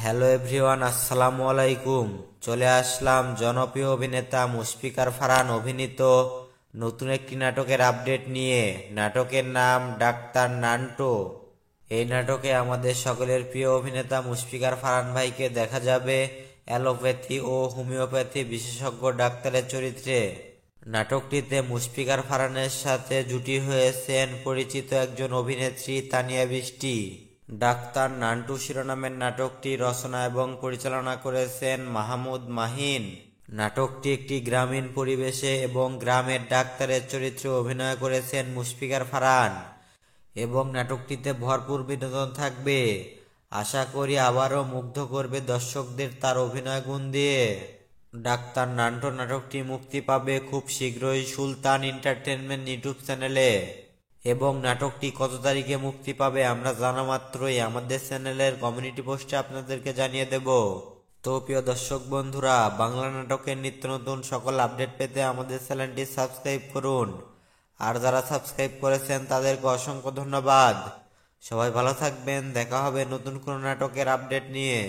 Hello everyone, আসসালামু আলাইকুম। চলে আসলাম জনপ্রিয় অভিনেতা মুশফিকার ফারহান অভিনীত নতুন একটি নাটকের আপডেট নিয়ে। নাটকের নাম ডাক্তার নান্টু। এই নাটকে আমাদের সকলের প্রিয় অভিনেতা মুশফিকার ফারহান ভাইকে দেখা যাবে অ্যালোপ্যাথি ও হোমিওপ্যাথি বিশেষজ্ঞ ডাক্তারের চরিত্রে। নাটকটিতে মুশফিকার ফারহানের সাথে জুটি হয়েছেন পরিচিত একজন অভিনেত্রী তানিয়া বৃষ্টি। ডাক্তার নান্টু শিরোনামের নাটকটি রচনা এবং পরিচালনা করেছেন মাহমুদ মাহিন। নাটকটি একটি গ্রামীণ পরিবেশে এবং গ্রামের ডাক্তারের চরিত্রে অভিনয় করেছেন মুশফিকার ফারহান এবং নাটকটিতে ভরপুর বিনোদন থাকবে। আশা করি আবারও মুগ্ধ করবে দর্শকদের তার অভিনয় গুণ দিয়ে। ডাক্তার নান্টু নাটকটি মুক্তি পাবে খুব শীঘ্রই সুলতান এন্টারটেইনমেন্ট ইউটিউব চ্যানেলে এবং নাটকটি কত তারিখে মুক্তি পাবে আমরা জানা মাত্রই আমাদের চ্যানেলের কমিউনিটি পোস্টে আপনাদেরকে জানিয়ে দেব। তো প্রিয় দর্শক বন্ধুরা, বাংলা নাটকের নিত্য নতুন সকল আপডেট পেতে আমাদের চ্যানেলটি সাবস্ক্রাইব করুন। আর যারা সাবস্ক্রাইব করেছেন তাদেরকে অসংখ্য ধন্যবাদ। সবাই ভালো থাকবেন, দেখা হবে নতুন কোনো নাটকের আপডেট নিয়ে।